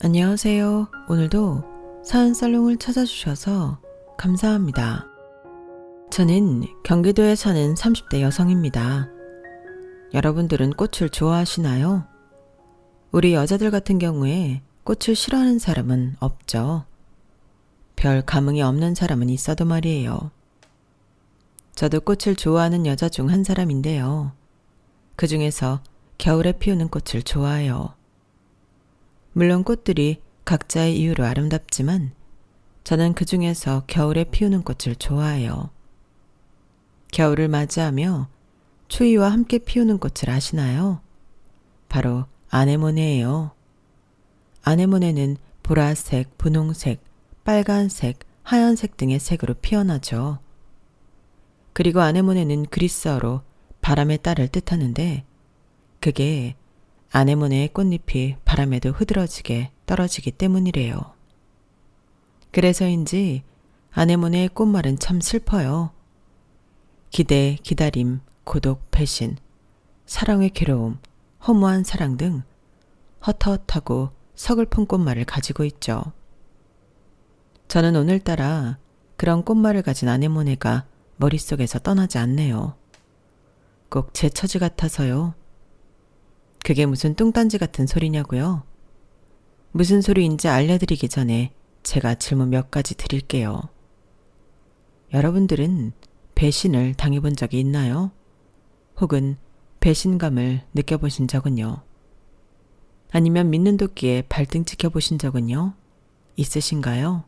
안녕하세요. 오늘도 사연살롱을 찾아주셔서 감사합니다. 저는 경기도에 사는 30대 여성입니다. 여러분들은 꽃을 좋아하시나요? 우리 여자들 같은 경우에 꽃을 싫어하는 사람은 없죠. 별 감흥이 없는 사람은 있어도 말이에요. 저도 꽃을 좋아하는 여자 중 한 사람인데요. 그 중에서 겨울에 피우는 꽃을 좋아해요. 물론 꽃들이 각자의 이유로 아름답지만 저는 그 중에서 겨울에 피우는 꽃을 좋아해요. 겨울을 맞이하며 추위와 함께 피우는 꽃을 아시나요? 바로 아네모네예요. 아네모네는 보라색, 분홍색, 빨간색, 하얀색 등의 색으로 피어나죠. 그리고 아네모네는 그리스어로 바람의 딸을 뜻하는데 그게 아네모네의 꽃잎이 바람에도 흐드러지게 떨어지기 때문이래요. 그래서인지 아네모네의 꽃말은 참 슬퍼요. 기대, 기다림, 고독, 배신, 사랑의 괴로움, 허무한 사랑 등 헛헛하고 서글픈 꽃말을 가지고 있죠. 저는 오늘따라 그런 꽃말을 가진 아네모네가 머릿속에서 떠나지 않네요. 꼭 제 처지 같아서요. 그게 무슨 뚱딴지 같은 소리냐고요? 무슨 소리인지 알려드리기 전에 제가 질문 몇 가지 드릴게요. 여러분들은 배신을 당해본 적이 있나요? 혹은 배신감을 느껴보신 적은요? 아니면 믿는 도끼에 발등 찍혀보신 적은요? 있으신가요?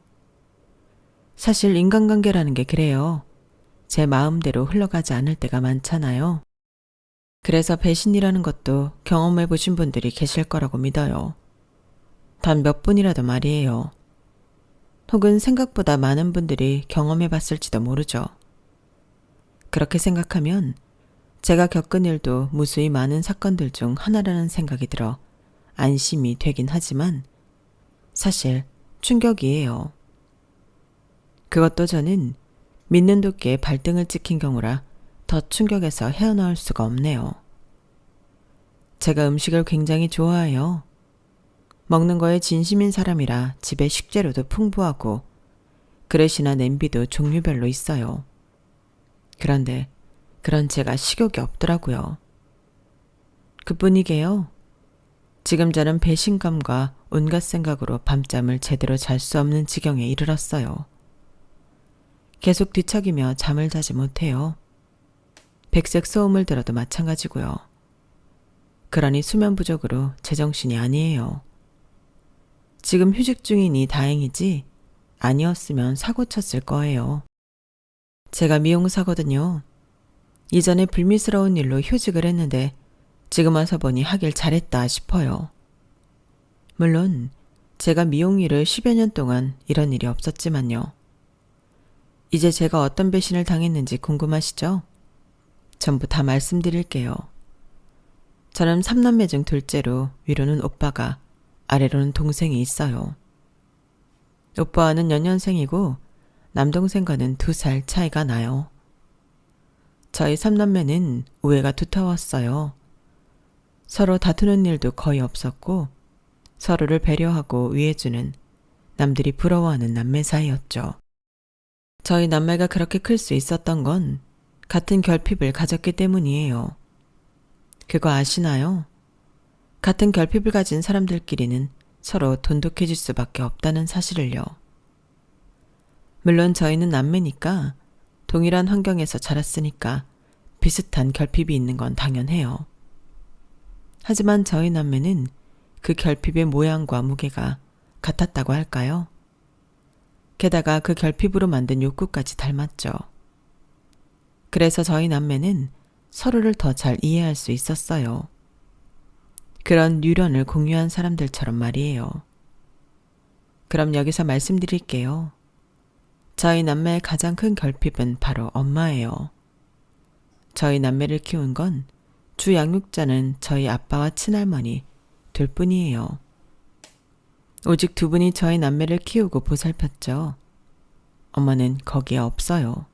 사실 인간관계라는 게 그래요. 제 마음대로 흘러가지 않을 때가 많잖아요. 그래서 배신이라는 것도 경험해 보신 분들이 계실 거라고 믿어요. 단 몇 분이라도 말이에요. 혹은 생각보다 많은 분들이 경험해 봤을지도 모르죠. 그렇게 생각하면 제가 겪은 일도 무수히 많은 사건들 중 하나라는 생각이 들어 안심이 되긴 하지만 사실 충격이에요. 그것도 저는 믿는 도끼에 발등을 찍힌 경우라 더 충격에서 헤어나올 수가 없네요. 제가 음식을 굉장히 좋아해요. 먹는 거에 진심인 사람이라 집에 식재료도 풍부하고 그릇이나 냄비도 종류별로 있어요. 그런데 그런 제가 식욕이 없더라고요. 그뿐이게요. 지금 저는 배신감과 온갖 생각으로 밤잠을 제대로 잘 수 없는 지경에 이르렀어요. 계속 뒤척이며 잠을 자지 못해요. 백색 소음을 들어도 마찬가지고요. 그러니 수면 부족으로 제정신이 아니에요. 지금 휴직 중이니 다행이지 아니었으면 사고 쳤을 거예요. 제가 미용사거든요. 이전에 불미스러운 일로 휴직을 했는데 지금 와서 보니 하길 잘했다 싶어요. 물론 제가 미용 일을 10여 년 동안 이런 일이 없었지만요. 이제 제가 어떤 배신을 당했는지 궁금하시죠? 전부 다 말씀드릴게요. 저는 3남매 중 둘째로 위로는 오빠가, 아래로는 동생이 있어요. 오빠와는 연년생이고 남동생과는 2살 차이가 나요. 저희 3남매는 우애가 두터웠어요. 서로 다투는 일도 거의 없었고 서로를 배려하고 위해주는 남들이 부러워하는 남매 사이였죠. 저희 남매가 그렇게 클 수 있었던 건 같은 결핍을 가졌기 때문이에요. 그거 아시나요? 같은 결핍을 가진 사람들끼리는 서로 돈독해질 수밖에 없다는 사실을요. 물론 저희는 남매니까 동일한 환경에서 자랐으니까 비슷한 결핍이 있는 건 당연해요. 하지만 저희 남매는 그 결핍의 모양과 무게가 같았다고 할까요? 게다가 그 결핍으로 만든 욕구까지 닮았죠. 그래서 저희 남매는 서로를 더 잘 이해할 수 있었어요. 그런 유련을 공유한 사람들처럼 말이에요. 그럼 여기서 말씀드릴게요. 저희 남매의 가장 큰 결핍은 바로 엄마예요. 저희 남매를 키운 건 주 양육자는 저희 아빠와 친할머니 둘 뿐이에요. 오직 2분이 저희 남매를 키우고 보살폈죠. 엄마는 거기에 없어요.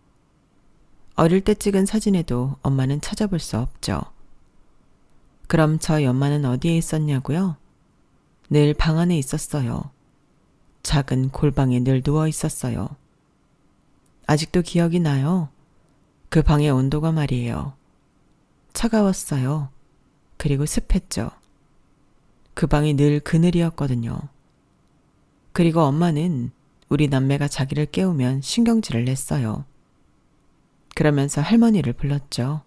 어릴 때 찍은 사진에도 엄마는 찾아볼 수 없죠. 그럼 저희 엄마는 어디에 있었냐고요? 늘 방 안에 있었어요. 작은 골방에 늘 누워 있었어요. 아직도 기억이 나요. 그 방의 온도가 말이에요. 차가웠어요. 그리고 습했죠. 그 방이 늘 그늘이었거든요. 그리고 엄마는 우리 남매가 자기를 깨우면 신경질을 냈어요. 그러면서 할머니를 불렀죠.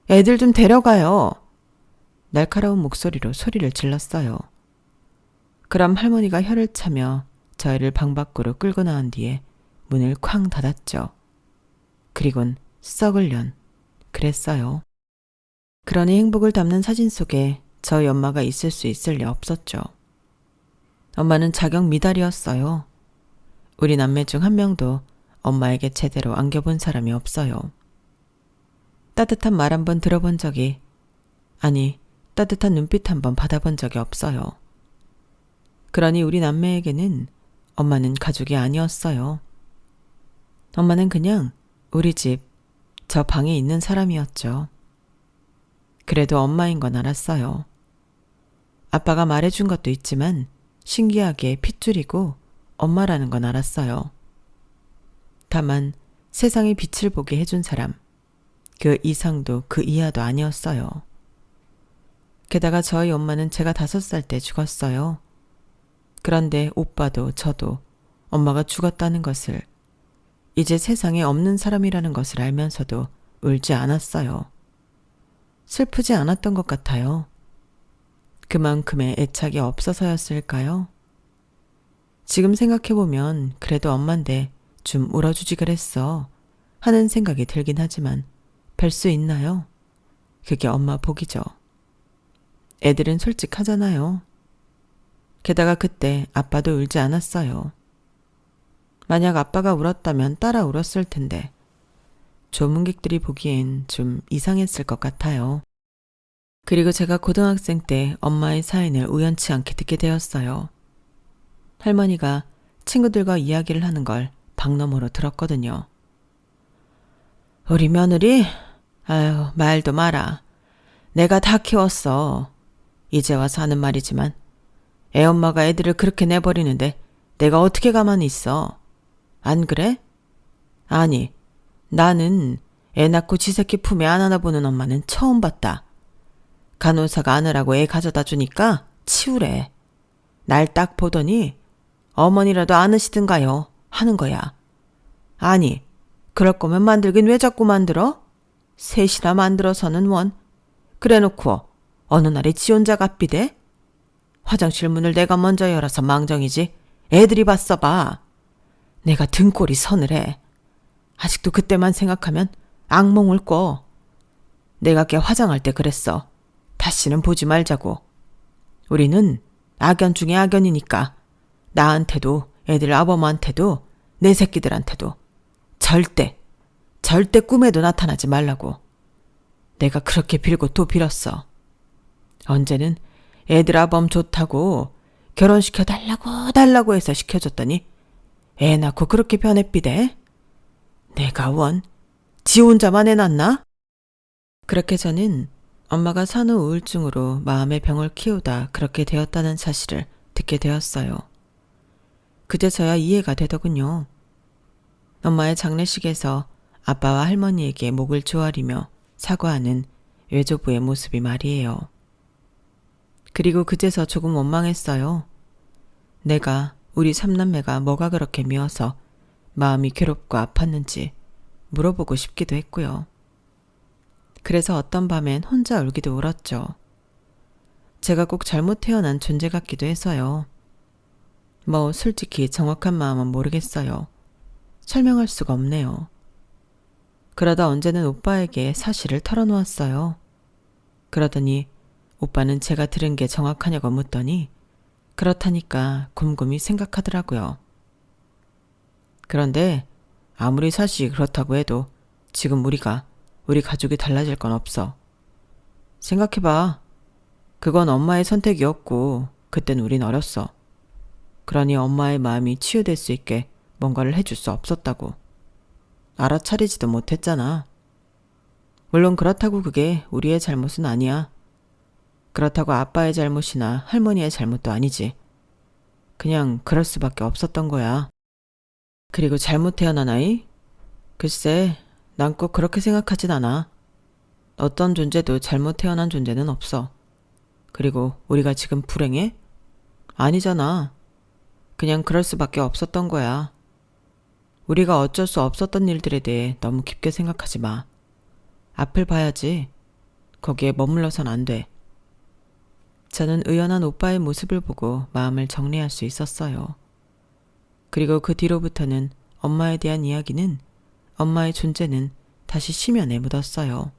애들 좀 데려가요. 날카로운 목소리로 소리를 질렀어요. 그럼 할머니가 혀를 차며 저희를 방 밖으로 끌고 나온 뒤에 문을 쾅 닫았죠. 그리곤 썩을 년 그랬어요. 그러니 행복을 담는 사진 속에 저희 엄마가 있을 수 있을 리 없었죠. 엄마는 자격 미달이었어요. 우리 남매 중 한 명도 엄마에게 제대로 안겨본 사람이 없어요. 따뜻한 말 한 번 들어본 적이, 아니, 따뜻한 눈빛 한 번 받아본 적이 없어요. 그러니 우리 남매에게는 엄마는 가족이 아니었어요. 엄마는 그냥 우리 집, 저 방에 있는 사람이었죠. 그래도 엄마인 건 알았어요. 아빠가 말해준 것도 있지만 신기하게 핏줄이고 엄마라는 건 알았어요. 다만 세상에 빛을 보게 해준 사람, 그 이상도 그 이하도 아니었어요. 게다가 저희 엄마는 제가 5살 때 죽었어요. 그런데 오빠도 저도 엄마가 죽었다는 것을, 이제 세상에 없는 사람이라는 것을 알면서도 울지 않았어요. 슬프지 않았던 것 같아요. 그만큼의 애착이 없어서였을까요? 지금 생각해보면 그래도 엄만데 좀 울어주지 그랬어 하는 생각이 들긴 하지만 별 수 있나요? 그게 엄마 복이죠. 애들은 솔직하잖아요. 게다가 그때 아빠도 울지 않았어요. 만약 아빠가 울었다면 따라 울었을 텐데 조문객들이 보기엔 좀 이상했을 것 같아요. 그리고 제가 고등학생 때 엄마의 사연을 우연치 않게 듣게 되었어요. 할머니가 친구들과 이야기를 하는 걸 방 너머로 들었거든요. 우리 며느리? 아유, 말도 마라. 내가 다 키웠어. 이제 와서 하는 말이지만 애엄마가 애들을 그렇게 내버리는데 내가 어떻게 가만히 있어? 안 그래? 아니, 나는 애 낳고 지 새끼 품에 안 안아보는 엄마는 처음 봤다. 간호사가 안으라고 애 가져다 주니까 치우래. 날 딱 보더니 어머니라도 안으시든가요 하는 거야. 아니, 그럴 거면 만들긴 왜 자꾸 만들어? 셋이나 만들어서는 원. 그래놓고 어느 날에 지 혼자 갓비대? 화장실 문을 내가 먼저 열어서 망정이지. 애들이 봤어 봐. 내가 등골이 서늘해. 아직도 그때만 생각하면 악몽을 꿔. 내가 걔 화장할 때 그랬어. 다시는 보지 말자고. 우리는 악연 중에 악연이니까 나한테도 애들 아범한테도 내 새끼들한테도 절대 꿈에도 나타나지 말라고. 내가 그렇게 빌고 또 빌었어. 언제는 애들 아범 좋다고 결혼시켜 달라고 해서 시켜줬더니 애 낳고 그렇게 변해삐대? 내가 지 혼자만 애 낳나? 그렇게 저는 엄마가 산후 우울증으로 마음의 병을 키우다 그렇게 되었다는 사실을 듣게 되었어요. 그제서야 이해가 되더군요. 엄마의 장례식에서 아빠와 할머니에게 목을 조아리며 사과하는 외조부의 모습이 말이에요. 그리고 그제서 조금 원망했어요. 내가 우리 삼남매가 뭐가 그렇게 미워서 마음이 괴롭고 아팠는지 물어보고 싶기도 했고요. 그래서 어떤 밤엔 혼자 울기도 울었죠. 제가 꼭 잘못 태어난 존재 같기도 해서요. 뭐 솔직히 정확한 마음은 모르겠어요. 설명할 수가 없네요. 그러다 언제는 오빠에게 사실을 털어놓았어요. 그러더니 오빠는 제가 들은 게 정확하냐고 묻더니 그렇다니까 곰곰이 생각하더라고요. 그런데 아무리 사실이 그렇다고 해도 지금 우리 가족이 달라질 건 없어. 생각해봐. 그건 엄마의 선택이었고 그땐 우린 어렸어. 그러니 엄마의 마음이 치유될 수 있게 뭔가를 해줄 수 없었다고. 알아차리지도 못했잖아. 물론 그렇다고 그게 우리의 잘못은 아니야. 그렇다고 아빠의 잘못이나 할머니의 잘못도 아니지. 그냥 그럴 수밖에 없었던 거야. 그리고 잘못 태어난 아이? 글쎄, 난 꼭 그렇게 생각하진 않아. 어떤 존재도 잘못 태어난 존재는 없어. 그리고 우리가 지금 불행해? 아니잖아. 그냥 그럴 수밖에 없었던 거야. 우리가 어쩔 수 없었던 일들에 대해 너무 깊게 생각하지 마. 앞을 봐야지. 거기에 머물러선 안 돼. 저는 의연한 오빠의 모습을 보고 마음을 정리할 수 있었어요. 그리고 그 뒤로부터는 엄마에 대한 이야기는, 엄마의 존재는 다시 심연에 묻었어요.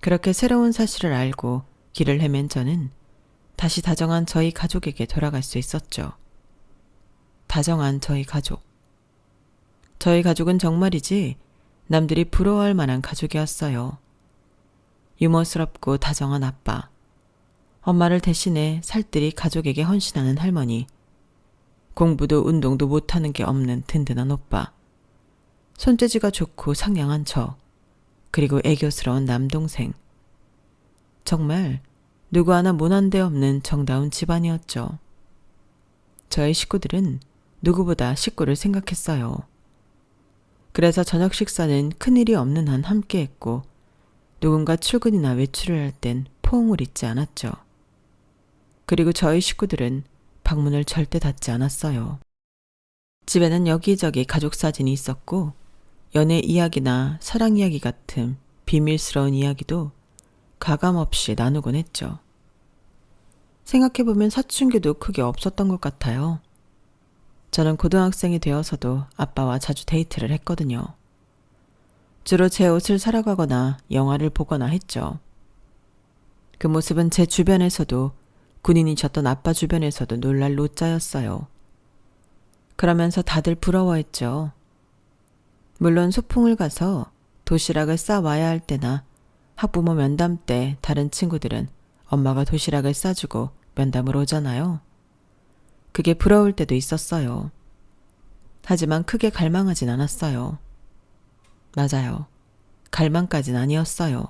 그렇게 새로운 사실을 알고 길을 헤맨 저는 다시 다정한 저희 가족에게 돌아갈 수 있었죠. 다정한 저희 가족. 저희 가족은 정말이지 남들이 부러워할 만한 가족이었어요. 유머스럽고 다정한 아빠, 엄마를 대신해 살뜰히 가족에게 헌신하는 할머니, 공부도 운동도 못하는 게 없는 든든한 오빠, 손재주가 좋고 상냥한 저, 그리고 애교스러운 남동생. 정말 누구 하나 모난 데 없는 정다운 집안이었죠. 저희 식구들은 누구보다 식구를 생각했어요. 그래서 저녁 식사는 큰일이 없는 한 함께 했고, 누군가 출근이나 외출을 할 땐 포옹을 잊지 않았죠. 그리고 저희 식구들은 방문을 절대 닫지 않았어요. 집에는 여기저기 가족 사진이 있었고, 연애 이야기나 사랑 이야기 같은 비밀스러운 이야기도 가감없이 나누곤 했죠. 생각해보면 사춘기도 크게 없었던 것 같아요. 저는 고등학생이 되어서도 아빠와 자주 데이트를 했거든요. 주로 제 옷을 사러 가거나 영화를 보거나 했죠. 그 모습은 제 주변에서도, 군인이셨던 아빠 주변에서도 놀랄 노자였어요. 그러면서 다들 부러워했죠. 물론 소풍을 가서 도시락을 싸와야 할 때나 학부모 면담 때 다른 친구들은 엄마가 도시락을 싸주고 면담을 오잖아요. 그게 부러울 때도 있었어요. 하지만 크게 갈망하진 않았어요. 맞아요. 갈망까진 아니었어요.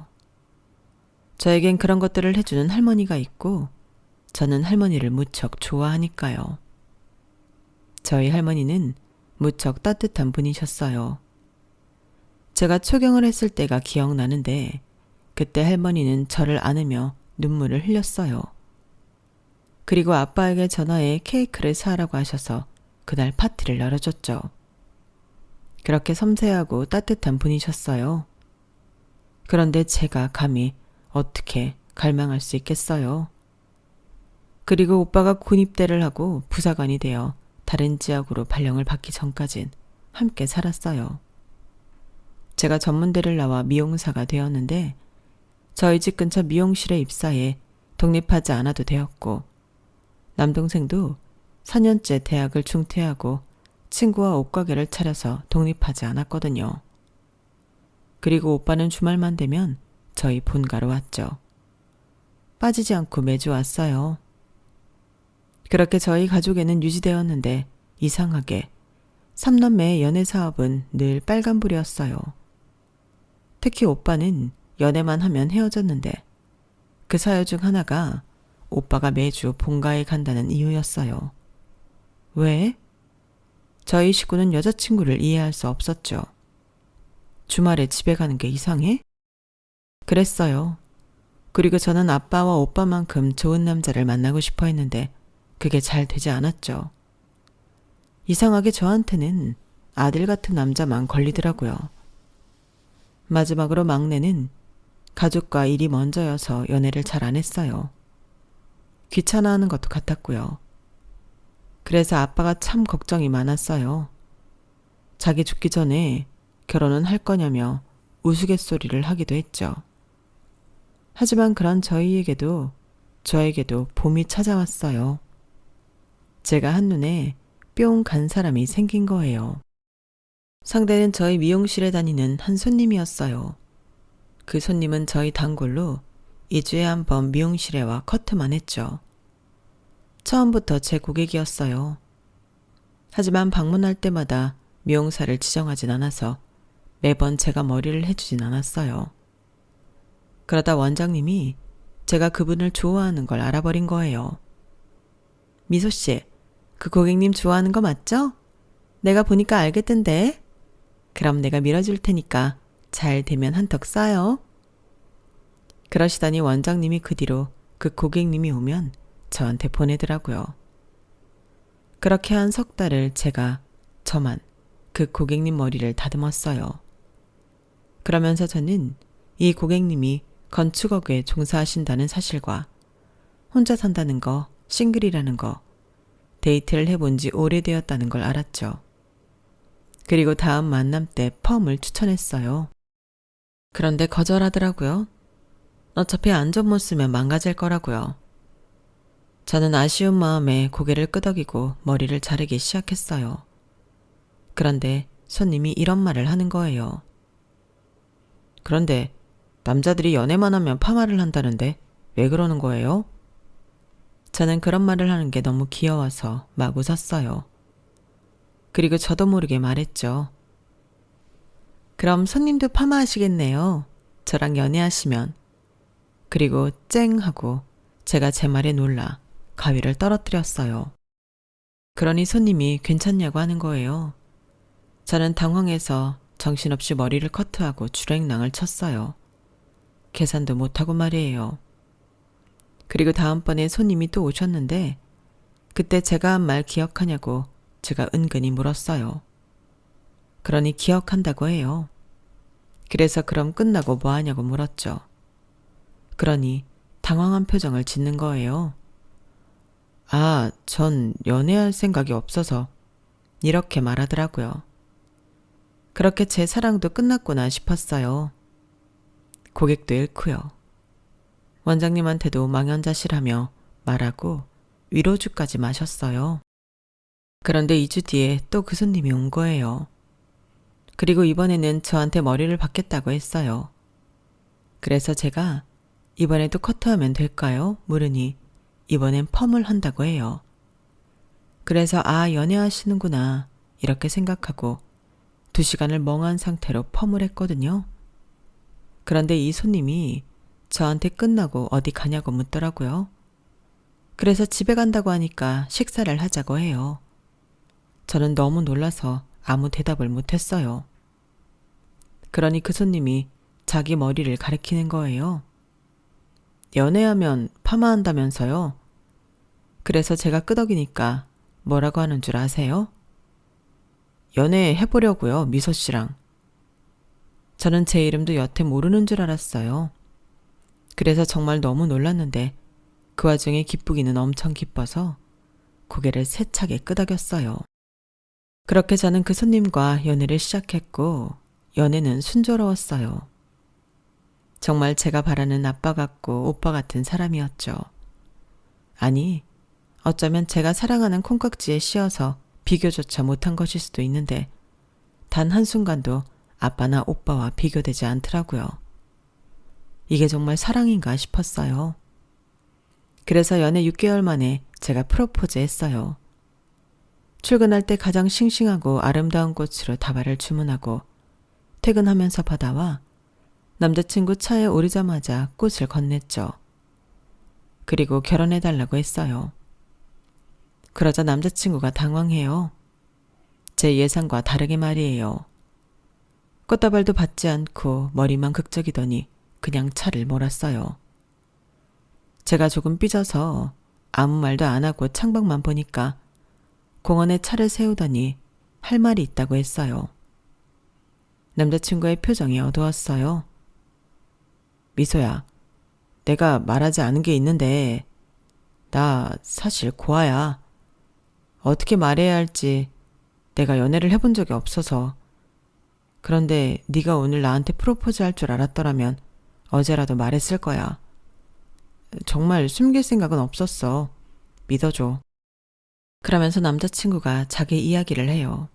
저에겐 그런 것들을 해주는 할머니가 있고, 저는 할머니를 무척 좋아하니까요. 저희 할머니는 무척 따뜻한 분이셨어요. 제가 초경을 했을 때가 기억나는데, 그때 할머니는 저를 안으며 눈물을 흘렸어요. 그리고 아빠에게 전화해 케이크를 사라고 하셔서 그날 파티를 열어줬죠. 그렇게 섬세하고 따뜻한 분이셨어요. 그런데 제가 감히 어떻게 갈망할 수 있겠어요? 그리고 오빠가 군입대를 하고 부사관이 되어 다른 지역으로 발령을 받기 전까진 함께 살았어요. 제가 전문대를 나와 미용사가 되었는데 저희 집 근처 미용실에 입사해 독립하지 않아도 되었고, 남동생도 4년째 대학을 중퇴하고 친구와 옷가게를 차려서 독립하지 않았거든요. 그리고 오빠는 주말만 되면 저희 본가로 왔죠. 빠지지 않고 매주 왔어요. 그렇게 저희 가족에는 유지되었는데 이상하게 3남매의 연애 사업은 늘 빨간불이었어요. 특히 오빠는 연애만 하면 헤어졌는데 그 사유 중 하나가 오빠가 매주 본가에 간다는 이유였어요. 왜? 저희 식구는 여자친구를 이해할 수 없었죠. 주말에 집에 가는 게 이상해? 그랬어요. 그리고 저는 아빠와 오빠만큼 좋은 남자를 만나고 싶어 했는데 그게 잘 되지 않았죠. 이상하게 저한테는 아들 같은 남자만 걸리더라고요. 마지막으로 막내는 가족과 일이 먼저여서 연애를 잘 안 했어요. 귀찮아하는 것도 같았고요. 그래서 아빠가 참 걱정이 많았어요. 자기 죽기 전에 결혼은 할 거냐며 우스갯소리를 하기도 했죠. 하지만 그런 저희에게도 저에게도 봄이 찾아왔어요. 제가 한눈에 뿅 간 사람이 생긴 거예요. 상대는 저희 미용실에 다니는 한 손님이었어요. 그 손님은 저희 단골로 2주에 한 번 미용실에 와 커트만 했죠. 처음부터 제 고객이었어요. 하지만 방문할 때마다 미용사를 지정하진 않아서 매번 제가 머리를 해주진 않았어요. 그러다 원장님이 제가 그분을 좋아하는 걸 알아버린 거예요. 미소 씨, 그 고객님 좋아하는 거 맞죠? 내가 보니까 알겠던데. 그럼 내가 밀어줄 테니까 잘 되면 한턱 쏴요. 그러시더니 원장님이 그 뒤로 그 고객님이 오면 저한테 보내더라고요. 그렇게 한 석 달을 저만 그 고객님 머리를 다듬었어요. 그러면서 저는 이 고객님이 건축업에 종사하신다는 사실과 혼자 산다는 거, 싱글이라는 거, 데이트를 해본 지 오래되었다는 걸 알았죠. 그리고 다음 만남 때 펌을 추천했어요. 그런데 거절하더라고요. 어차피 안전 못 쓰면 망가질 거라고요. 저는 아쉬운 마음에 고개를 끄덕이고 머리를 자르기 시작했어요. 그런데 손님이 이런 말을 하는 거예요. 그런데 남자들이 연애만 하면 파마를 한다는데 왜 그러는 거예요? 저는 그런 말을 하는 게 너무 귀여워서 막 웃었어요. 그리고 저도 모르게 말했죠. 그럼 손님도 파마하시겠네요. 저랑 연애하시면. 그리고 쨍 하고 제가 제 말에 놀라 가위를 떨어뜨렸어요. 그러니 손님이 괜찮냐고 하는 거예요. 저는 당황해서 정신없이 머리를 커트하고 줄행랑을 쳤어요. 계산도 못하고 말이에요. 그리고 다음번에 손님이 또 오셨는데 그때 제가 한 말 기억하냐고 제가 은근히 물었어요. 그러니 기억한다고 해요. 그래서 그럼 끝나고 뭐 하냐고 물었죠. 그러니 당황한 표정을 짓는 거예요. 아, 전 연애할 생각이 없어서 이렇게 말하더라고요. 그렇게 제 사랑도 끝났구나 싶었어요. 고객도 잃고요. 원장님한테도 망연자실하며 말하고 위로주까지 마셨어요. 그런데 2주 뒤에 또 그 손님이 온 거예요. 그리고 이번에는 저한테 머리를 받겠다고 했어요. 그래서 제가 이번에도 커트하면 될까요? 물으니 이번엔 펌을 한다고 해요. 그래서 연애하시는구나 이렇게 생각하고 2시간을 멍한 상태로 펌을 했거든요. 그런데 이 손님이 저한테 끝나고 어디 가냐고 묻더라고요. 그래서 집에 간다고 하니까 식사를 하자고 해요. 저는 너무 놀라서 아무 대답을 못했어요. 그러니 그 손님이 자기 머리를 가리키는 거예요. 연애하면 파마한다면서요? 그래서 제가 끄덕이니까 뭐라고 하는 줄 아세요? 연애해보려고요, 미소 씨랑. 저는 제 이름도 여태 모르는 줄 알았어요. 그래서 정말 너무 놀랐는데 그 와중에 기쁘기는 엄청 기뻐서 고개를 세차게 끄덕였어요. 그렇게 저는 그 손님과 연애를 시작했고 연애는 순조로웠어요. 정말 제가 바라는 아빠 같고 오빠 같은 사람이었죠. 아니, 어쩌면 제가 사랑하는 콩깍지에 씌어서 비교조차 못한 것일 수도 있는데 단 한순간도 아빠나 오빠와 비교되지 않더라고요. 이게 정말 사랑인가 싶었어요. 그래서 연애 6개월 만에 제가 프로포즈 했어요. 출근할 때 가장 싱싱하고 아름다운 꽃으로 다발을 주문하고 퇴근하면서 받아와 남자친구 차에 오르자마자 꽃을 건넸죠. 그리고 결혼해달라고 했어요. 그러자 남자친구가 당황해요. 제 예상과 다르게 말이에요. 꽃다발도 받지 않고 머리만 극적이더니 그냥 차를 몰았어요. 제가 조금 삐져서 아무 말도 안 하고 창밖만 보니까 공원에 차를 세우더니 할 말이 있다고 했어요. 남자친구의 표정이 어두웠어요. 미소야, 내가 말하지 않은 게 있는데 나 사실 고아야. 어떻게 말해야 할지 내가 연애를 해본 적이 없어서. 그런데 네가 오늘 나한테 프로포즈 할 줄 알았더라면 어제라도 말했을 거야. 정말 숨길 생각은 없었어. 믿어줘. 그러면서 남자친구가 자기 이야기를 해요.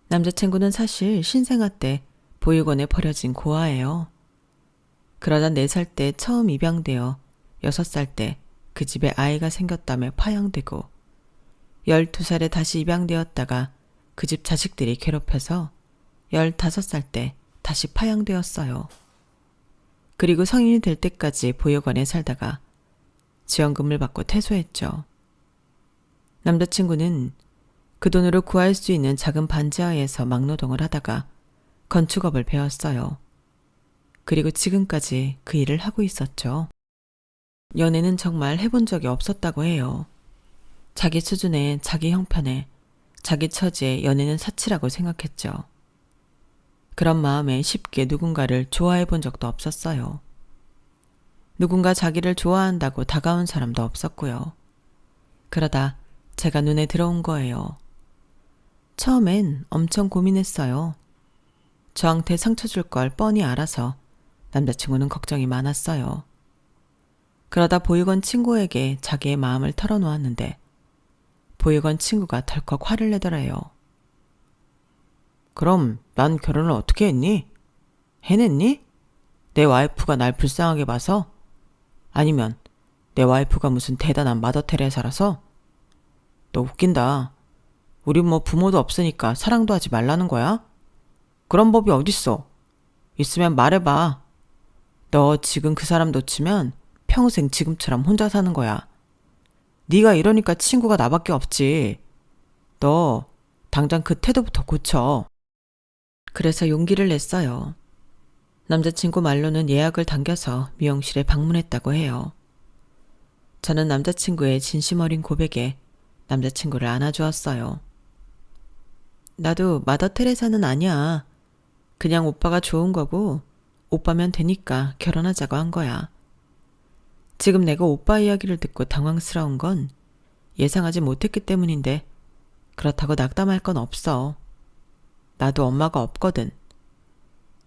남자친구는 사실 신생아 때 보육원에 버려진 고아예요. 그러다 4살 때 처음 입양되어 6살 때 그 집에 아이가 생겼다며 파양되고 12살에 다시 입양되었다가 그 집 자식들이 괴롭혀서 15살 때 다시 파양되었어요. 그리고 성인이 될 때까지 보육원에 살다가 지원금을 받고 퇴소했죠. 남자친구는 그 돈으로 구할 수 있는 작은 반지하에서 막노동을 하다가 건축업을 배웠어요. 그리고 지금까지 그 일을 하고 있었죠. 연애는 정말 해본 적이 없었다고 해요. 자기 수준에, 자기 형편에, 자기 처지에 연애는 사치라고 생각했죠. 그런 마음에 쉽게 누군가를 좋아해 본 적도 없었어요. 누군가 자기를 좋아한다고 다가온 사람도 없었고요. 그러다 제가 눈에 들어온 거예요. 처음엔 엄청 고민했어요. 저한테 상처 줄 걸 뻔히 알아서 남자친구는 걱정이 많았어요. 그러다 보육원 친구에게 자기의 마음을 털어놓았는데 보육원 친구가 덜컥 화를 내더래요. 그럼 난 결혼을 어떻게 했니? 해냈니? 내 와이프가 날 불쌍하게 봐서? 아니면 내 와이프가 무슨 대단한 마더 테레사라서? 너 웃긴다. 우린 뭐 부모도 없으니까 사랑도 하지 말라는 거야? 그런 법이 어딨어? 있으면 말해봐. 너 지금 그 사람 놓치면 평생 지금처럼 혼자 사는 거야. 네가 이러니까 친구가 나밖에 없지. 너 당장 그 태도부터 고쳐. 그래서 용기를 냈어요. 남자친구 말로는 예약을 당겨서 미용실에 방문했다고 해요. 저는 남자친구의 진심 어린 고백에 남자친구를 안아주었어요. 나도 마더 테레사는 아니야. 그냥 오빠가 좋은 거고 오빠면 되니까 결혼하자고 한 거야. 지금 내가 오빠 이야기를 듣고 당황스러운 건 예상하지 못했기 때문인데 그렇다고 낙담할 건 없어. 나도 엄마가 없거든.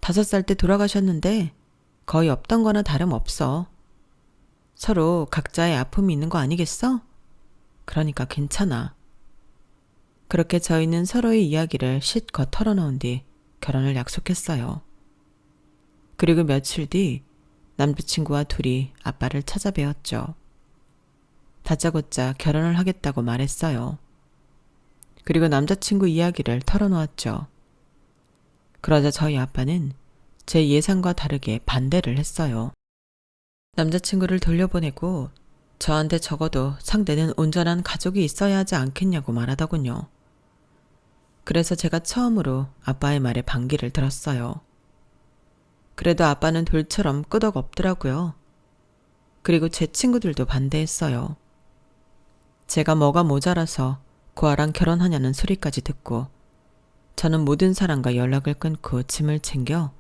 5살 때 돌아가셨는데 거의 없던 거나 다름없어. 서로 각자의 아픔이 있는 거 아니겠어? 그러니까 괜찮아. 그렇게 저희는 서로의 이야기를 실컷 털어놓은 뒤 결혼을 약속했어요. 그리고 며칠 뒤 남자친구와 둘이 아빠를 찾아뵈었죠. 다짜고짜 결혼을 하겠다고 말했어요. 그리고 남자친구 이야기를 털어놓았죠. 그러자 저희 아빠는 제 예상과 다르게 반대를 했어요. 남자친구를 돌려보내고 저한테 적어도 상대는 온전한 가족이 있어야 하지 않겠냐고 말하더군요. 그래서 제가 처음으로 아빠의 말에 반기를 들었어요. 그래도 아빠는 돌처럼 끄덕없더라고요. 그리고 제 친구들도 반대했어요. 제가 뭐가 모자라서 고아랑 결혼하냐는 소리까지 듣고 저는 모든 사람과 연락을 끊고 짐을 챙겨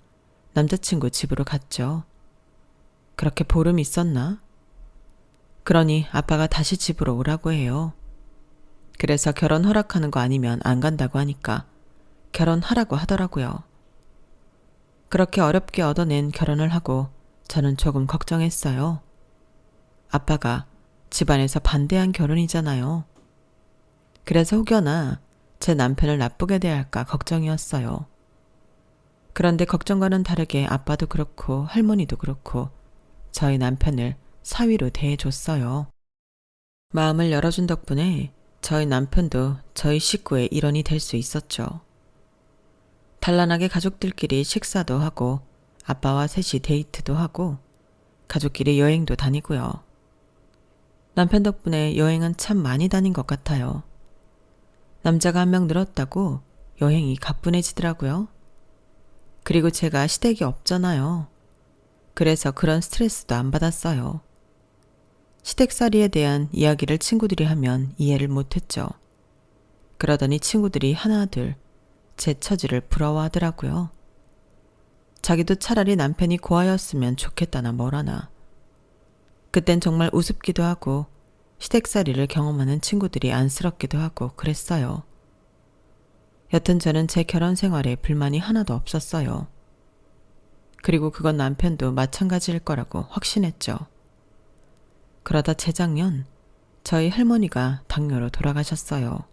남자친구 집으로 갔죠. 그렇게 보름 있었나? 그러니 아빠가 다시 집으로 오라고 해요. 그래서 결혼 허락하는 거 아니면 안 간다고 하니까 결혼하라고 하더라고요. 그렇게 어렵게 얻어낸 결혼을 하고 저는 조금 걱정했어요. 아빠가 집안에서 반대한 결혼이잖아요. 그래서 혹여나 제 남편을 나쁘게 대할까 걱정이었어요. 그런데 걱정과는 다르게 아빠도 그렇고 할머니도 그렇고 저희 남편을 사위로 대해줬어요. 마음을 열어준 덕분에 저희 남편도 저희 식구의 일원이 될 수 있었죠. 단란하게 가족들끼리 식사도 하고 아빠와 셋이 데이트도 하고 가족끼리 여행도 다니고요. 남편 덕분에 여행은 참 많이 다닌 것 같아요. 남자가 한 명 늘었다고 여행이 가뿐해지더라고요. 그리고 제가 시댁이 없잖아요. 그래서 그런 스트레스도 안 받았어요. 시댁살이에 대한 이야기를 친구들이 하면 이해를 못했죠. 그러더니 친구들이 하나둘 제 처지를 부러워하더라고요. 자기도 차라리 남편이 고아였으면 좋겠다나 뭐라나. 그땐 정말 우습기도 하고 시댁살이를 경험하는 친구들이 안쓰럽기도 하고 그랬어요. 여튼 저는 제 결혼 생활에 불만이 하나도 없었어요. 그리고 그건 남편도 마찬가지일 거라고 확신했죠. 그러다 재작년 저희 할머니가 당뇨로 돌아가셨어요.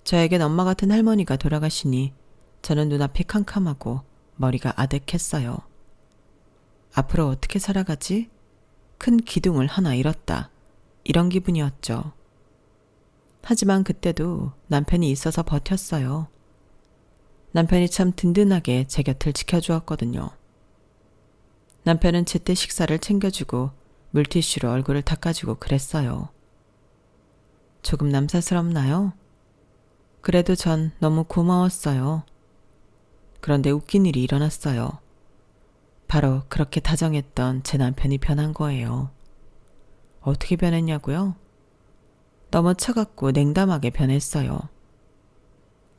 저에겐 엄마 같은 할머니가 돌아가시니 저는 눈앞이 캄캄하고 머리가 아득했어요. 앞으로 어떻게 살아가지? 큰 기둥을 하나 잃었다. 이런 기분이었죠. 하지만 그때도 남편이 있어서 버텼어요. 남편이 참 든든하게 제 곁을 지켜주었거든요. 남편은 제때 식사를 챙겨주고 물티슈로 얼굴을 닦아주고 그랬어요. 조금 남사스럽나요? 그래도 전 너무 고마웠어요. 그런데 웃긴 일이 일어났어요. 바로 그렇게 다정했던 제 남편이 변한 거예요. 어떻게 변했냐고요? 너무 차갑고 냉담하게 변했어요.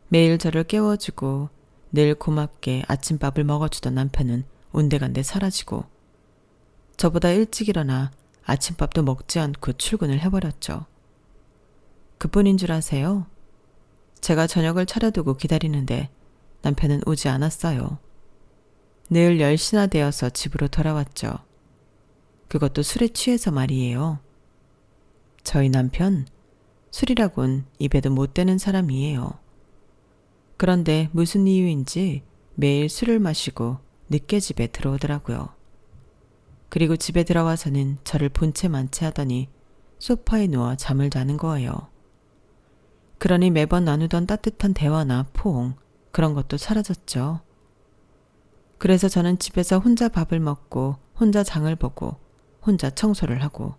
매일 저를 깨워주고 늘 고맙게 아침밥을 먹어주던 남편은 온데간데 사라지고 저보다 일찍 일어나 아침밥도 먹지 않고 출근을 해버렸죠. 그뿐인 줄 아세요? 제가 저녁을 차려두고 기다리는데 남편은 오지 않았어요. 늘 10시나 되어서 집으로 돌아왔죠. 그것도 술에 취해서 말이에요. 저희 남편, 술이라곤 입에도 못 대는 사람이에요. 그런데 무슨 이유인지 매일 술을 마시고 늦게 집에 들어오더라고요. 그리고 집에 들어와서는 저를 본체 만취하더니 소파에 누워 잠을 자는 거예요. 그러니 매번 나누던 따뜻한 대화나 포옹, 그런 것도 사라졌죠. 그래서 저는 집에서 혼자 밥을 먹고 혼자 장을 보고 혼자 청소를 하고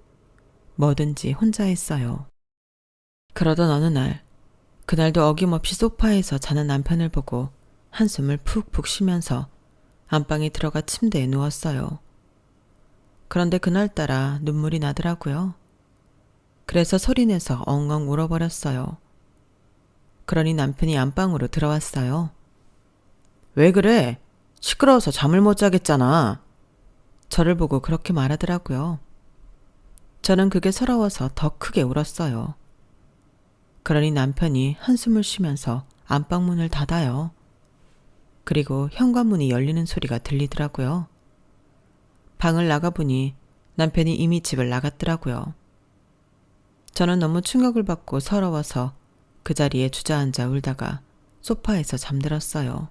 뭐든지 혼자 했어요. 그러던 어느 날, 그날도 어김없이 소파에서 자는 남편을 보고 한숨을 푹푹 쉬면서 안방에 들어가 침대에 누웠어요. 그런데 그날따라 눈물이 나더라고요. 그래서 소리내서 엉엉 울어버렸어요. 그러니 남편이 안방으로 들어왔어요. 왜 그래? 시끄러워서 잠을 못 자겠잖아. 저를 보고 그렇게 말하더라고요. 저는 그게 서러워서 더 크게 울었어요. 그러니 남편이 한숨을 쉬면서 안방문을 닫아요. 그리고 현관문이 열리는 소리가 들리더라고요. 방을 나가보니 남편이 이미 집을 나갔더라고요. 저는 너무 충격을 받고 서러워서 그 자리에 주저앉아 울다가 소파에서 잠들었어요.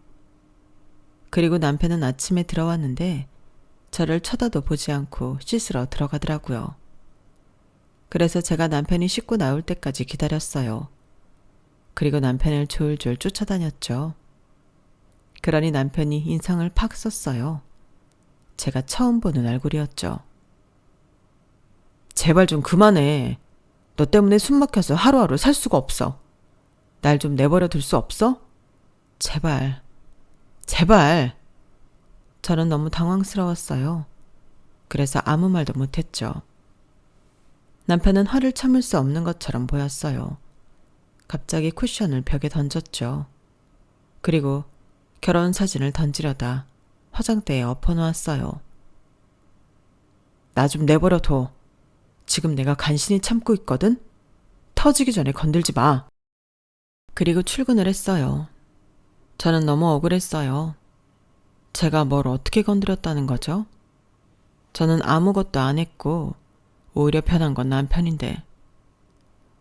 그리고 남편은 아침에 들어왔는데 저를 쳐다도 보지 않고 씻으러 들어가더라고요. 그래서 제가 남편이 씻고 나올 때까지 기다렸어요. 그리고 남편을 졸졸 쫓아다녔죠. 그러니 남편이 인상을 팍 썼어요. 제가 처음 보는 얼굴이었죠. 제발 좀 그만해. 너 때문에 숨 막혀서 하루하루 살 수가 없어. 날 좀 내버려 둘 수 없어? 제발. 제발. 저는 너무 당황스러웠어요. 그래서 아무 말도 못했죠. 남편은 화를 참을 수 없는 것처럼 보였어요. 갑자기 쿠션을 벽에 던졌죠. 그리고 결혼 사진을 던지려다 화장대에 엎어놓았어요. 나 좀 내버려 둬. 지금 내가 간신히 참고 있거든? 터지기 전에 건들지 마. 그리고 출근을 했어요. 저는 너무 억울했어요. 제가 뭘 어떻게 건드렸다는 거죠? 저는 아무것도 안 했고 오히려 편한 건 남편인데.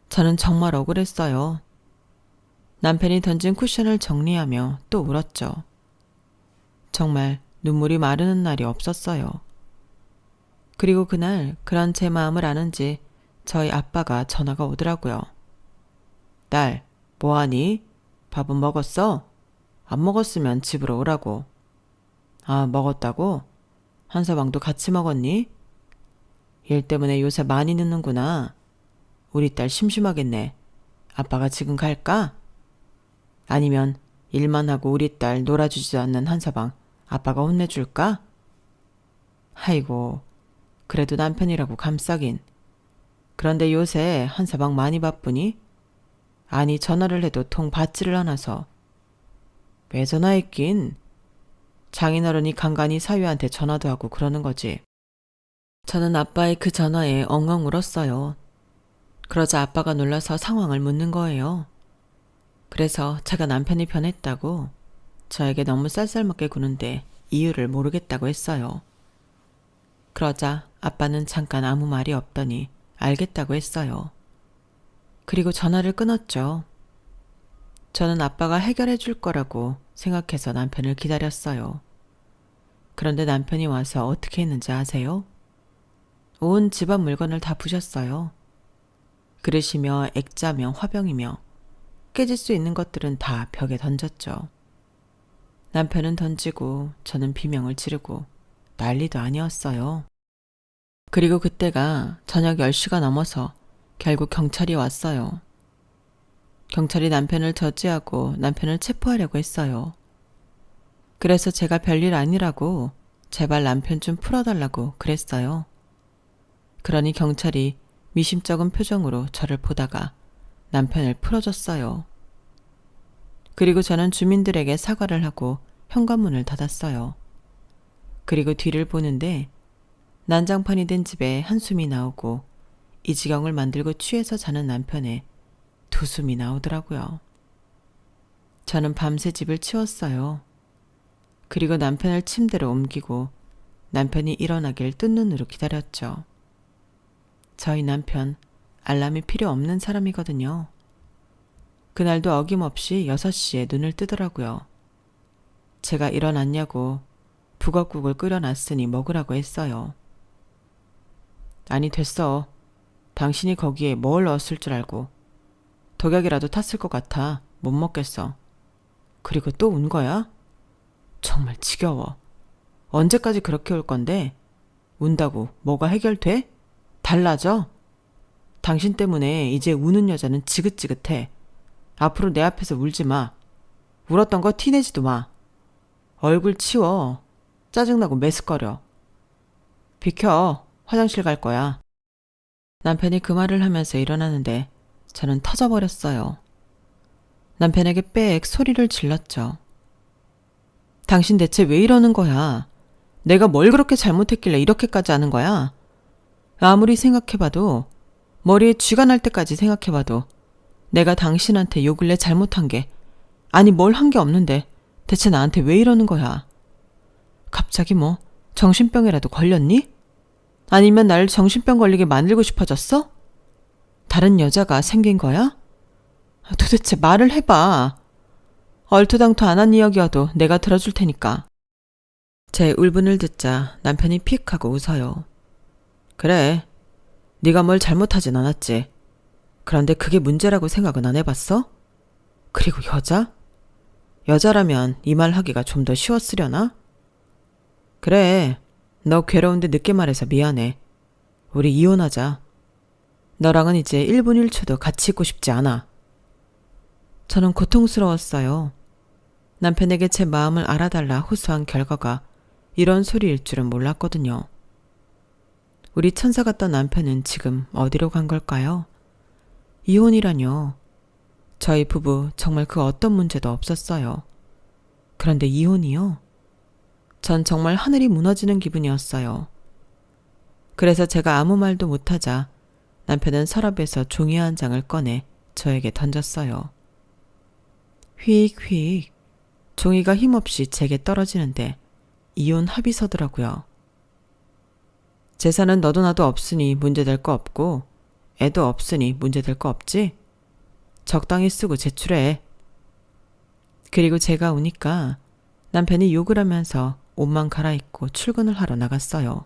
저는 정말 억울했어요. 남편이 던진 쿠션을 정리하며 또 울었죠. 정말 눈물이 마르는 날이 없었어요. 그리고 그날 그런 제 마음을 아는지 저희 아빠가 전화가 오더라고요. 딸, 뭐하니? 밥은 먹었어? 안 먹었으면 집으로 오라고. 아, 먹었다고? 한서방도 같이 먹었니? 일 때문에 요새 많이 늦는구나. 우리 딸 심심하겠네. 아빠가 지금 갈까? 아니면 일만 하고 우리 딸 놀아주지도 않는 한서방 아빠가 혼내줄까? 아이고, 그래도 남편이라고 감싸긴. 그런데 요새 한서방 많이 바쁘니? 아니, 전화를 해도 통 받지를 않아서. 왜 전화했긴? 장인어른이 간간히 사위한테 전화도 하고 그러는 거지. 저는 아빠의 그 전화에 엉엉 울었어요. 그러자 아빠가 놀라서 상황을 묻는 거예요. 그래서 제가 남편이 변했다고 저에게 너무 쌀쌀맞게 구는데 이유를 모르겠다고 했어요. 그러자 아빠는 잠깐 아무 말이 없더니 알겠다고 했어요. 그리고 전화를 끊었죠. 저는 아빠가 해결해 줄 거라고 생각해서 남편을 기다렸어요. 그런데 남편이 와서 어떻게 했는지 아세요? 온 집안 물건을 다 부셨어요. 그릇이며 액자며 화병이며 깨질 수 있는 것들은 다 벽에 던졌죠. 남편은 던지고 저는 비명을 지르고 난리도 아니었어요. 그리고 그때가 저녁 10시가 넘어서 결국 경찰이 왔어요. 경찰이 남편을 저지하고 남편을 체포하려고 했어요. 그래서 제가 별일 아니라고 제발 남편 좀 풀어달라고 그랬어요. 그러니 경찰이 미심쩍은 표정으로 저를 보다가 남편을 풀어줬어요. 그리고 저는 주민들에게 사과를 하고 현관문을 닫았어요. 그리고 뒤를 보는데 난장판이 된 집에 한숨이 나오고 이 지경을 만들고 취해서 자는 남편의 두 숨이 나오더라고요. 저는 밤새 집을 치웠어요. 그리고 남편을 침대로 옮기고 남편이 일어나길 뜬 눈으로 기다렸죠. 저희 남편 알람이 필요 없는 사람이거든요. 그날도 어김없이 6시에 눈을 뜨더라고요. 제가 일어났냐고 북엇국을 끓여놨으니 먹으라고 했어요. 아니 됐어. 당신이 거기에 뭘 넣었을 줄 알고. 독약이라도 탔을 것 같아. 못 먹겠어. 그리고 또 운 거야? 정말 지겨워. 언제까지 그렇게 울 건데? 운다고 뭐가 해결돼? 달라져? 당신 때문에 이제 우는 여자는 지긋지긋해. 앞으로 내 앞에서 울지 마. 울었던 거 티내지도 마. 얼굴 치워. 짜증나고 메스꺼려. 비켜. 화장실 갈 거야. 남편이 그 말을 하면서 일어나는데 저는 터져버렸어요. 남편에게 빽 소리를 질렀죠. 당신 대체 왜 이러는 거야? 내가 뭘 그렇게 잘못했길래 이렇게까지 하는 거야? 아무리 생각해봐도, 머리에 쥐가 날 때까지 생각해봐도 내가 당신한테 요 근래 잘못한 게, 아니 뭘 한 게 없는데 대체 나한테 왜 이러는 거야? 갑자기 뭐 정신병이라도 걸렸니? 아니면 날 정신병 걸리게 만들고 싶어졌어? 다른 여자가 생긴 거야? 도대체 말을 해봐. 얼토당토 안 한 이야기여도 내가 들어줄 테니까. 제 울분을 듣자 남편이 픽 하고 웃어요. 그래, 네가 뭘 잘못하진 않았지. 그런데 그게 문제라고 생각은 안 해봤어? 그리고 여자? 여자라면 이 말 하기가 좀 더 쉬웠으려나? 그래, 너 괴로운데 늦게 말해서 미안해. 우리 이혼하자. 너랑은 이제 1분 1초도 같이 있고 싶지 않아. 저는 고통스러웠어요. 남편에게 제 마음을 알아달라 호소한 결과가 이런 소리일 줄은 몰랐거든요. 우리 천사 같던 남편은 지금 어디로 간 걸까요? 이혼이라뇨. 저희 부부 정말 그 어떤 문제도 없었어요. 그런데 이혼이요? 전 정말 하늘이 무너지는 기분이었어요. 그래서 제가 아무 말도 못하자 남편은 서랍에서 종이 한 장을 꺼내 저에게 던졌어요. 휙휙 종이가 힘없이 제게 떨어지는데 이혼 합의서더라고요. 재산은 너도 나도 없으니 문제될 거 없고 애도 없으니 문제될 거 없지? 적당히 쓰고 제출해. 그리고 제가 우니까 남편이 욕을 하면서 옷만 갈아입고 출근을 하러 나갔어요.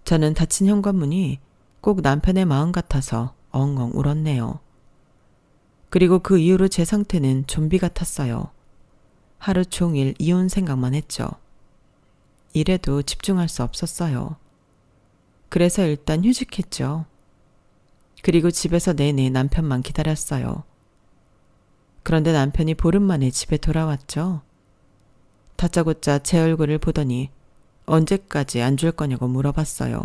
저는 닫힌 현관문이 꼭 남편의 마음 같아서 엉엉 울었네요. 그리고 그 이후로 제 상태는 좀비 같았어요. 하루 종일 이혼 생각만 했죠. 일에도 집중할 수 없었어요. 그래서 일단 휴직했죠. 그리고 집에서 내내 남편만 기다렸어요. 그런데 남편이 보름 만에 집에 돌아왔죠. 다짜고짜 제 얼굴을 보더니 언제까지 안 줄 거냐고 물어봤어요.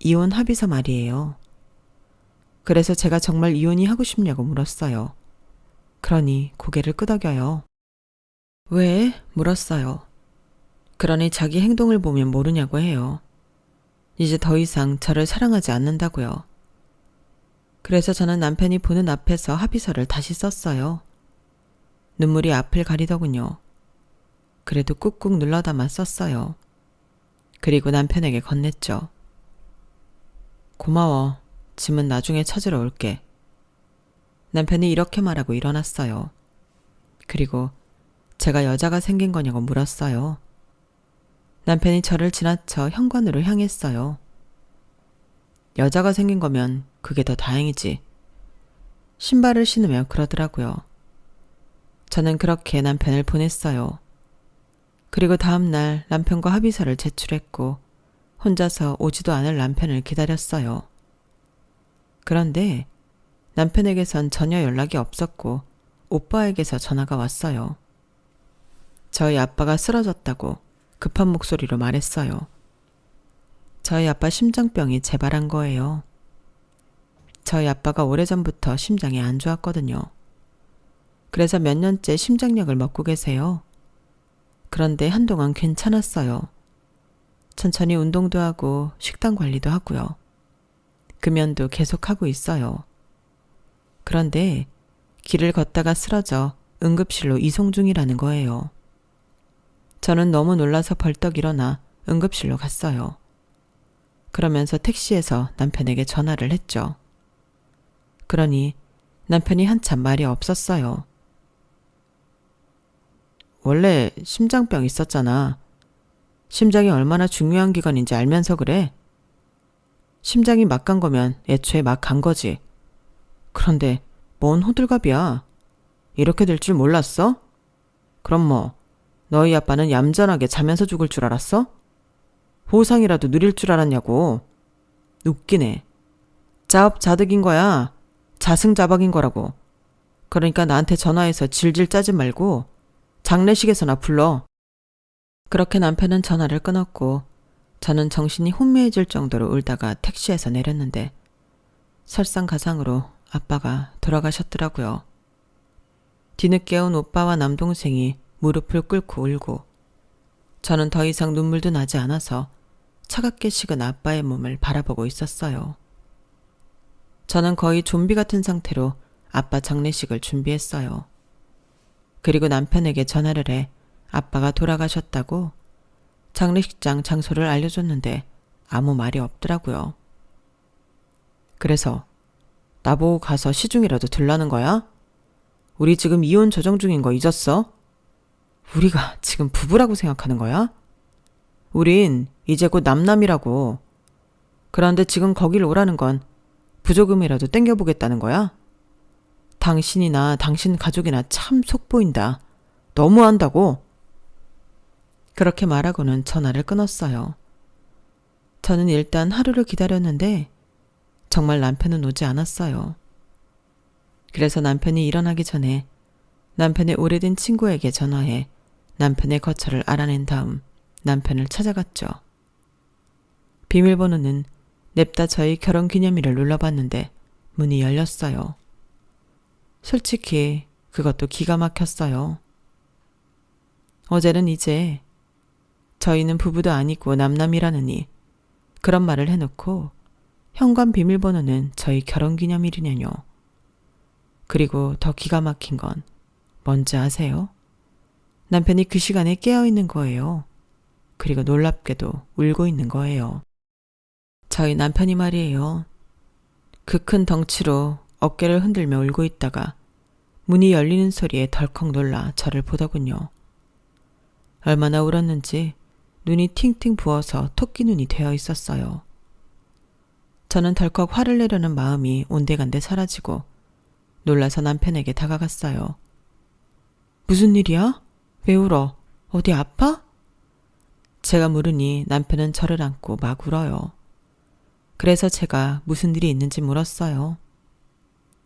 이혼 합의서 말이에요. 그래서 제가 정말 이혼이 하고 싶냐고 물었어요. 그러니 고개를 끄덕여요. 왜? 물었어요. 그러니 자기 행동을 보면 모르냐고 해요. 이제 더 이상 저를 사랑하지 않는다고요. 그래서 저는 남편이 보는 앞에서 합의서를 다시 썼어요. 눈물이 앞을 가리더군요. 그래도 꾹꾹 눌러 담아 썼어요. 그리고 남편에게 건넸죠. 고마워. 짐은 나중에 찾으러 올게. 남편이 이렇게 말하고 일어났어요. 그리고 제가 여자가 생긴 거냐고 물었어요. 남편이 저를 지나쳐 현관으로 향했어요. 여자가 생긴 거면 그게 더 다행이지. 신발을 신으며 그러더라고요. 저는 그렇게 남편을 보냈어요. 그리고 다음날 남편과 합의서를 제출했고 혼자서 오지도 않을 남편을 기다렸어요. 그런데 남편에게선 전혀 연락이 없었고 오빠에게서 전화가 왔어요. 저희 아빠가 쓰러졌다고 급한 목소리로 말했어요. 저희 아빠 심장병이 재발한 거예요. 저희 아빠가 오래전부터 심장이 안 좋았거든요. 그래서 몇 년째 심장약을 먹고 계세요. 그런데 한동안 괜찮았어요. 천천히 운동도 하고 식단 관리도 하고요. 금연도 계속하고 있어요. 그런데 길을 걷다가 쓰러져 응급실로 이송 중이라는 거예요. 저는 너무 놀라서 벌떡 일어나 응급실로 갔어요. 그러면서 택시에서 남편에게 전화를 했죠. 그러니 남편이 한참 말이 없었어요. 원래 심장병 있었잖아. 심장이 얼마나 중요한 기관인지 알면서 그래. 심장이 막 간 거면 애초에 막 간 거지. 그런데 뭔 호들갑이야. 이렇게 될 줄 몰랐어? 그럼 뭐 너희 아빠는 얌전하게 자면서 죽을 줄 알았어? 보상이라도 누릴 줄 알았냐고. 웃기네. 자업자득인 거야. 자승자박인 거라고. 그러니까 나한테 전화해서 질질 짜지 말고 장례식에서나 불러. 그렇게 남편은 전화를 끊었고 저는 정신이 혼미해질 정도로 울다가 택시에서 내렸는데 설상가상으로 아빠가 돌아가셨더라고요. 뒤늦게 온 오빠와 남동생이 무릎을 꿇고 울고 저는 더 이상 눈물도 나지 않아서 차갑게 식은 아빠의 몸을 바라보고 있었어요. 저는 거의 좀비 같은 상태로 아빠 장례식을 준비했어요. 그리고 남편에게 전화를 해 아빠가 돌아가셨다고 장례식장 장소를 알려줬는데 아무 말이 없더라고요. 그래서 나보고 가서 시중이라도 들라는 거야? 우리 지금 이혼 조정 중인 거 잊었어? 우리가 지금 부부라고 생각하는 거야? 우린 이제 곧 남남이라고. 그런데 지금 거길 오라는 건 부조금이라도 땡겨보겠다는 거야? 당신이나 당신 가족이나 참 속보인다. 너무한다고. 그렇게 말하고는 전화를 끊었어요. 저는 일단 하루를 기다렸는데 정말 남편은 오지 않았어요. 그래서 남편이 일어나기 전에 남편의 오래된 친구에게 전화해 남편의 거처를 알아낸 다음 남편을 찾아갔죠. 비밀번호는 냅다 저희 결혼기념일을 눌러봤는데 문이 열렸어요. 솔직히 그것도 기가 막혔어요. 어제는 이제 저희는 부부도 아니고 남남이라느니 그런 말을 해놓고 현관 비밀번호는 저희 결혼기념일이냐뇨. 그리고 더 기가 막힌 건 뭔지 아세요? 남편이 그 시간에 깨어있는 거예요. 그리고 놀랍게도 울고 있는 거예요. 저희 남편이 말이에요. 그 큰 덩치로 어깨를 흔들며 울고 있다가 문이 열리는 소리에 덜컥 놀라 저를 보더군요. 얼마나 울었는지 눈이 팅팅 부어서 토끼 눈이 되어 있었어요. 저는 덜컥 화를 내려는 마음이 온데간데 사라지고 놀라서 남편에게 다가갔어요. 무슨 일이야? 왜 울어? 어디 아파? 제가 물으니 남편은 저를 안고 막 울어요. 그래서 제가 무슨 일이 있는지 물었어요.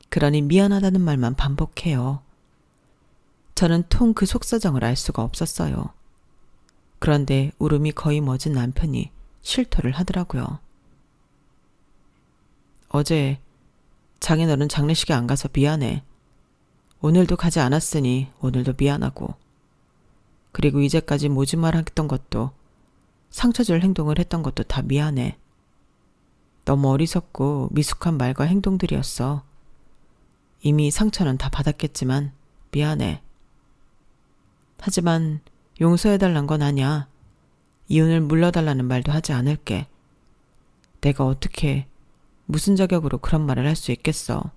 그러니 미안하다는 말만 반복해요. 저는 통 그 속사정을 알 수가 없었어요. 그런데 울음이 거의 멎은 남편이 실토를 하더라고요. 어제 장인어른 장례식에 안 가서 미안해. 오늘도 가지 않았으니 오늘도 미안하고. 그리고 이제까지 모지말했던 것도 상처 줄 행동을 했던 것도 다 미안해. 너무 어리석고 미숙한 말과 행동들이었어. 이미 상처는 다 받았겠지만 미안해. 하지만 용서해달란 건 아니야. 이혼을 물러달라는 말도 하지 않을게. 내가 어떻게 무슨 자격으로 그런 말을 할 수 있겠어.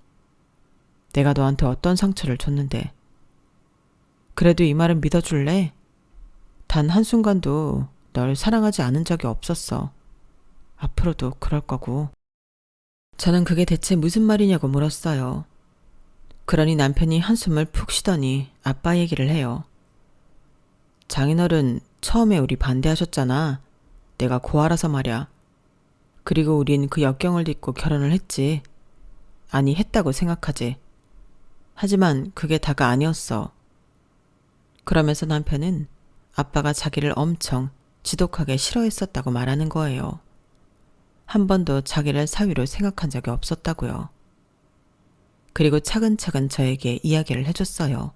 내가 너한테 어떤 상처를 줬는데. 그래도 이 말은 믿어줄래? 단 한순간도 널 사랑하지 않은 적이 없었어. 앞으로도 그럴 거고. 저는 그게 대체 무슨 말이냐고 물었어요. 그러니 남편이 한숨을 푹 쉬더니 아빠 얘기를 해요. 장인어른 처음에 우리 반대하셨잖아. 내가 고아라서 말이야. 그리고 우린 그 역경을 딛고 결혼을 했지. 아니, 했다고 생각하지. 하지만 그게 다가 아니었어. 그러면서 남편은 아빠가 자기를 엄청 지독하게 싫어했었다고 말하는 거예요. 한 번도 자기를 사위로 생각한 적이 없었다고요. 그리고 차근차근 저에게 이야기를 해줬어요.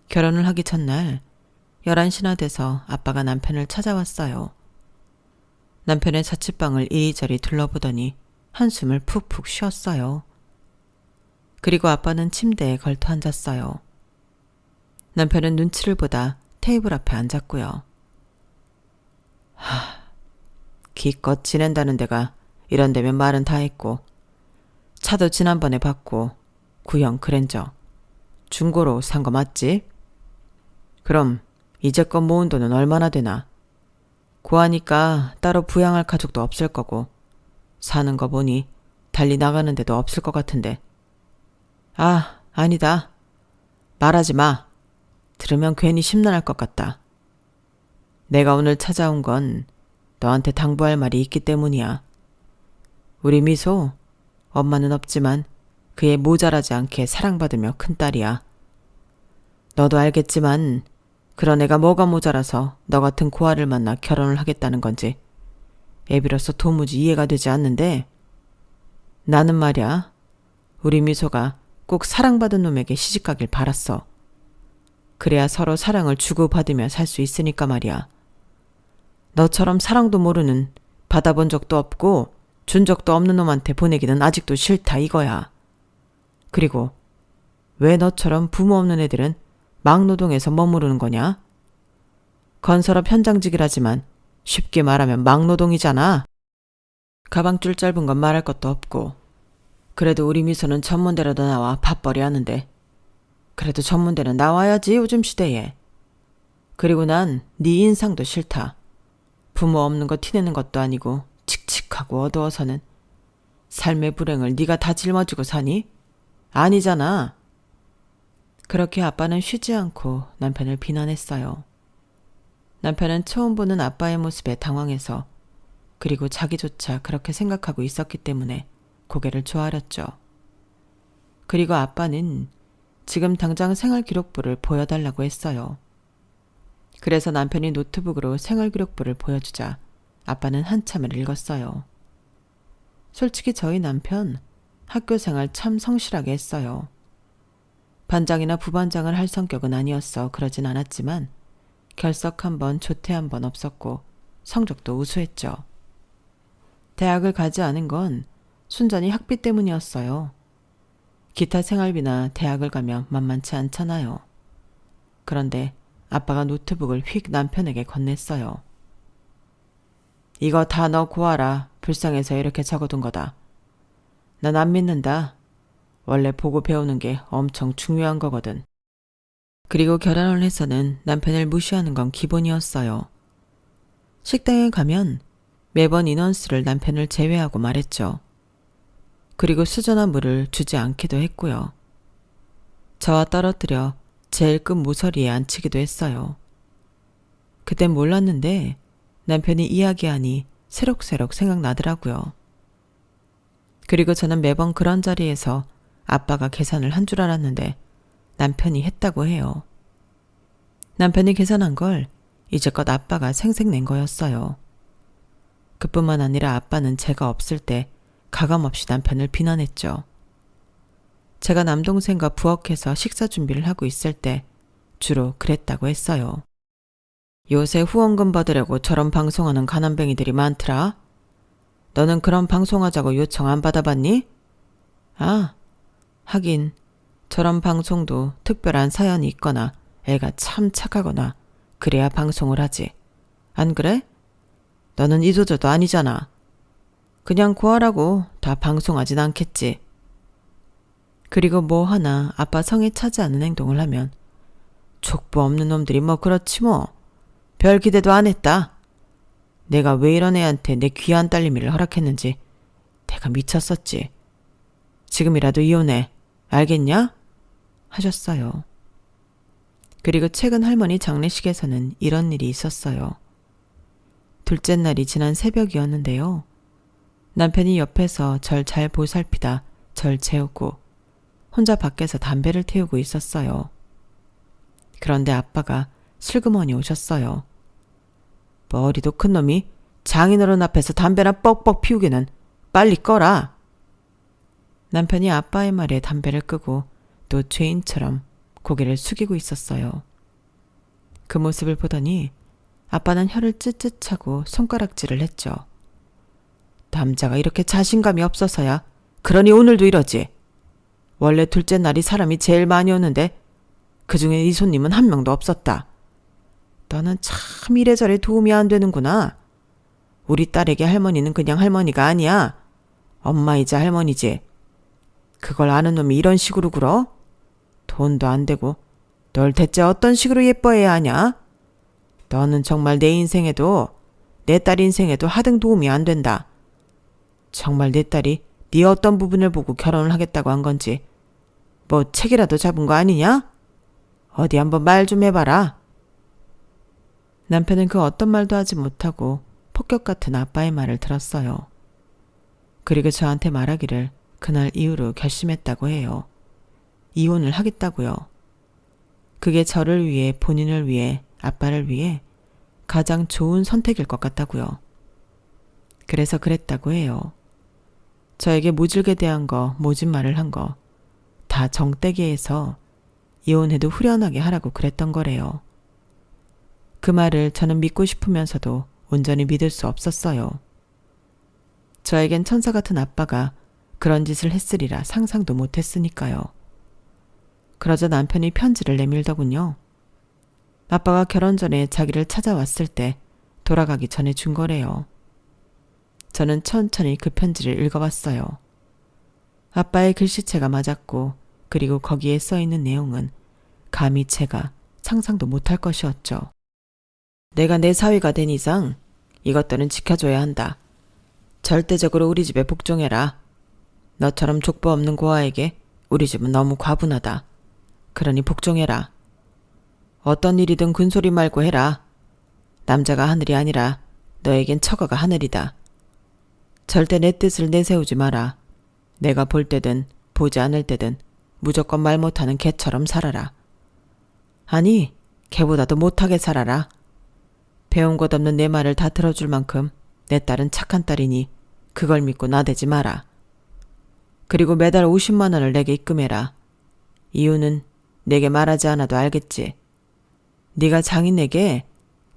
결혼을 하기 전날 11시나 돼서 아빠가 남편을 찾아왔어요. 남편의 자취방을 이리저리 둘러보더니 한숨을 푹푹 쉬었어요. 그리고 아빠는 침대에 걸터 앉았어요. 남편은 눈치를 보다 테이블 앞에 앉았고요. 기껏 지낸다는 데가 이런 데면 말은 다 했고, 차도 지난번에 받고 구형 그랜저 중고로 산 거 맞지? 그럼 이제껏 모은 돈은 얼마나 되나? 고하니까 따로 부양할 가족도 없을 거고, 사는 거 보니 달리 나가는 데도 없을 것 같은데. 아, 아니다. 말하지 마. 들으면 괜히 심란할 것 같다. 내가 오늘 찾아온 건 너한테 당부할 말이 있기 때문이야. 우리 미소, 엄마는 없지만 그의 모자라지 않게 사랑받으며 큰딸이야. 너도 알겠지만 그런 애가 뭐가 모자라서 너 같은 고아를 만나 결혼을 하겠다는 건지 애비로서 도무지 이해가 되지 않는데, 나는 말이야, 우리 미소가 꼭 사랑받은 놈에게 시집가길 바랐어. 그래야 서로 사랑을 주고받으며 살 수 있으니까 말이야. 너처럼 사랑도 모르는, 받아본 적도 없고 준 적도 없는 놈한테 보내기는 아직도 싫다 이거야. 그리고 왜 너처럼 부모 없는 애들은 막노동에서 머무르는 거냐? 건설업 현장직이라지만 쉽게 말하면 막노동이잖아. 가방줄 짧은 건 말할 것도 없고, 그래도 우리 미소는 전문대로도 나와 밥벌이 하는데, 그래도 전문대는 나와야지 요즘 시대에. 그리고 난 네 인상도 싫다. 부모 없는 거 티내는 것도 아니고 칙칙하고 어두워서는. 삶의 불행을 네가 다 짊어지고 사니? 아니잖아. 그렇게 아빠는 쉬지 않고 남편을 비난했어요. 남편은 처음 보는 아빠의 모습에 당황해서, 그리고 자기조차 그렇게 생각하고 있었기 때문에 고개를 조아렸죠. 그리고 아빠는 지금 당장 생활기록부를 보여달라고 했어요. 그래서 남편이 노트북으로 생활기록부를 보여주자 아빠는 한참을 읽었어요. 솔직히 저희 남편 학교생활 참 성실하게 했어요. 반장이나 부반장을 할 성격은 아니었어 그러진 않았지만 결석 한 번, 조퇴 한 번 없었고 성적도 우수했죠. 대학을 가지 않은 건 순전히 학비 때문이었어요. 기타 생활비나 대학을 가면 만만치 않잖아요. 그런데 아빠가 노트북을 휙 남편에게 건넸어요. 이거 다 너 고아라. 불쌍해서 이렇게 적어둔 거다. 난 안 믿는다. 원래 보고 배우는 게 엄청 중요한 거거든. 그리고 결혼을 해서는 남편을 무시하는 건 기본이었어요. 식당에 가면 매번 인원수를 남편을 제외하고 말했죠. 그리고 수저나 물을 주지 않기도 했고요. 저와 떨어뜨려 제일 끝 모서리에 앉히기도 했어요. 그땐 몰랐는데 남편이 이야기하니 새록새록 생각나더라고요. 그리고 저는 매번 그런 자리에서 아빠가 계산을 한 줄 알았는데 남편이 했다고 해요. 남편이 계산한 걸 이제껏 아빠가 생색낸 거였어요. 그뿐만 아니라 아빠는 제가 없을 때 가감없이 남편을 비난했죠. 제가 남동생과 부엌에서 식사 준비를 하고 있을 때 주로 그랬다고 했어요. 요새 후원금 받으려고 저런 방송하는 가난뱅이들이 많더라. 너는 그런 방송하자고 요청 안 받아봤니? 아, 하긴 저런 방송도 특별한 사연이 있거나 애가 참 착하거나 그래야 방송을 하지. 안 그래? 너는 이도저도 아니잖아. 그냥 구하라고 다 방송하진 않겠지. 그리고 뭐 하나 아빠 성에 차지 않는 행동을 하면 족보 없는 놈들이 뭐 그렇지 뭐. 별 기대도 안 했다. 내가 왜 이런 애한테 내 귀한 딸내미를 허락했는지 내가 미쳤었지. 지금이라도 이혼해. 알겠냐? 하셨어요. 그리고 최근 할머니 장례식에서는 이런 일이 있었어요. 둘째 날이 지난 새벽이었는데요. 남편이 옆에서 절 잘 보살피다 절 재우고 혼자 밖에서 담배를 태우고 있었어요. 그런데 아빠가 슬그머니 오셨어요. 머리도 큰 놈이 장인어른 앞에서 담배나 뻑뻑 피우기는 빨리 꺼라. 남편이 아빠의 말에 담배를 끄고 또 죄인처럼 고개를 숙이고 있었어요. 그 모습을 보더니 아빠는 혀를 쯧쯧 차고 손가락질을 했죠. 남자가 이렇게 자신감이 없어서야 그러니 오늘도 이러지. 원래 둘째 날이 사람이 제일 많이 오는데 그중에 이 손님은 한 명도 없었다. 너는 참 이래저래 도움이 안 되는구나. 우리 딸에게 할머니는 그냥 할머니가 아니야. 엄마이자 할머니지. 그걸 아는 놈이 이런 식으로 굴어? 돈도 안 되고 널 대체 어떤 식으로 예뻐해야 하냐? 너는 정말 내 인생에도 내 딸 인생에도 하등 도움이 안 된다. 정말 내 딸이 네 어떤 부분을 보고 결혼을 하겠다고 한 건지 뭐 책이라도 잡은 거 아니냐? 어디 한번 말 좀 해봐라. 남편은 그 어떤 말도 하지 못하고 폭격 같은 아빠의 말을 들었어요. 그리고 저한테 말하기를 그날 이후로 결심했다고 해요. 이혼을 하겠다고요. 그게 저를 위해, 본인을 위해, 아빠를 위해 가장 좋은 선택일 것 같다고요. 그래서 그랬다고 해요. 저에게 모질게 대한 거, 모진 말을 한 거 다 정떼게 해서 이혼해도 후련하게 하라고 그랬던 거래요. 그 말을 저는 믿고 싶으면서도 온전히 믿을 수 없었어요. 저에겐 천사 같은 아빠가 그런 짓을 했으리라 상상도 못했으니까요. 그러자 남편이 편지를 내밀더군요. 아빠가 결혼 전에 자기를 찾아왔을 때 돌아가기 전에 준 거래요. 저는 천천히 그 편지를 읽어봤어요. 아빠의 글씨체가 맞았고 그리고 거기에 써있는 내용은 감히 제가 상상도 못할 것이었죠. 내가 내 사위가 된 이상 이것들은 지켜줘야 한다. 절대적으로 우리 집에 복종해라. 너처럼 족보 없는 고아에게 우리 집은 너무 과분하다. 그러니 복종해라. 어떤 일이든 군소리 말고 해라. 남자가 하늘이 아니라 너에겐 처가가 하늘이다. 절대 내 뜻을 내세우지 마라. 내가 볼 때든 보지 않을 때든 무조건 말 못하는 개처럼 살아라. 아니, 개보다도 못하게 살아라. 배운 것 없는 내 말을 다 들어줄 만큼 내 딸은 착한 딸이니 그걸 믿고 나대지 마라. 그리고 매달 50만 원을 내게 입금해라. 이유는 내게 말하지 않아도 알겠지. 네가 장인에게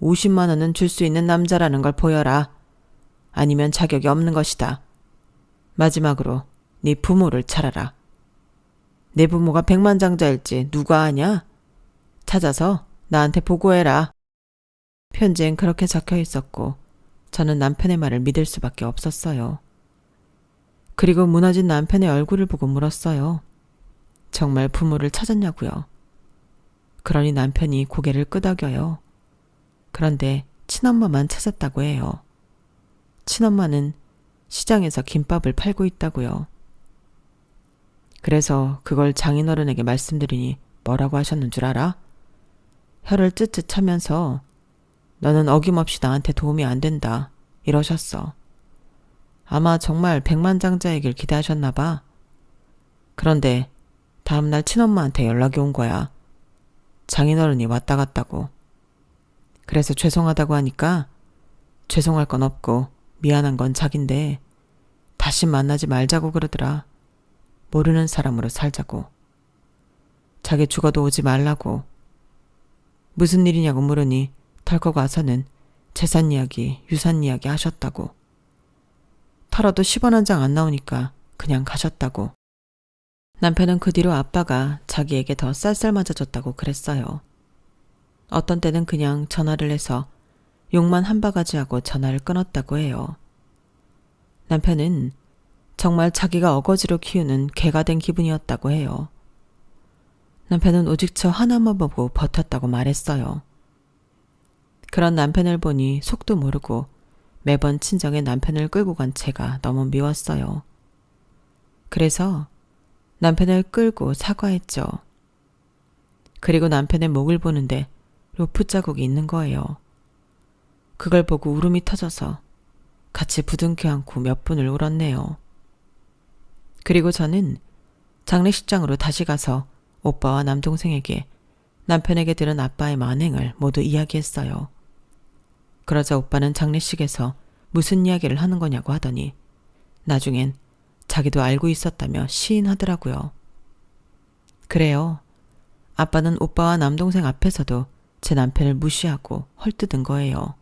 50만 원은 줄 수 있는 남자라는 걸 보여라. 아니면 자격이 없는 것이다. 마지막으로 네 부모를 찾아라. 내 부모가 백만장자일지 누가 아냐? 찾아서 나한테 보고해라. 편지엔 그렇게 적혀 있었고 저는 남편의 말을 믿을 수밖에 없었어요. 그리고 무너진 남편의 얼굴을 보고 물었어요. 정말 부모를 찾았냐고요. 그러니 남편이 고개를 끄덕여요. 그런데 친엄마만 찾았다고 해요. 친엄마는 시장에서 김밥을 팔고 있다고요. 그래서 그걸 장인어른에게 말씀드리니 뭐라고 하셨는 줄 알아? 혀를 쯧쯧 차면서 너는 어김없이 나한테 도움이 안 된다 이러셨어. 아마 정말 백만장자이길 기대하셨나 봐. 그런데 다음날 친엄마한테 연락이 온 거야. 장인어른이 왔다 갔다고. 그래서 죄송하다고 하니까 죄송할 건 없고 미안한 건 자긴데 다시 만나지 말자고 그러더라. 모르는 사람으로 살자고. 자기 죽어도 오지 말라고. 무슨 일이냐고 물으니 덜컥 와서는 재산 이야기, 유산 이야기 하셨다고. 털어도 10원 한 장 안 나오니까 그냥 가셨다고. 남편은 그 뒤로 아빠가 자기에게 더 쌀쌀 맞아줬다고 그랬어요. 어떤 때는 그냥 전화를 해서 욕만 한 바가지 하고 전화를 끊었다고 해요. 남편은 정말 자기가 어거지로 키우는 개가 된 기분이었다고 해요. 남편은 오직 저 하나만 보고 버텼다고 말했어요. 그런 남편을 보니 속도 모르고 매번 친정에 남편을 끌고 간 제가 너무 미웠어요. 그래서 남편을 끌고 사과했죠. 그리고 남편의 목을 보는데 로프 자국이 있는 거예요. 그걸 보고 울음이 터져서 같이 부둥켜 안고 몇 분을 울었네요. 그리고 저는 장례식장으로 다시 가서 오빠와 남동생에게 남편에게 들은 아빠의 만행을 모두 이야기했어요. 그러자 오빠는 장례식에서 무슨 이야기를 하는 거냐고 하더니 나중엔 자기도 알고 있었다며 시인하더라고요. 그래요. 아빠는 오빠와 남동생 앞에서도 제 남편을 무시하고 헐뜯은 거예요.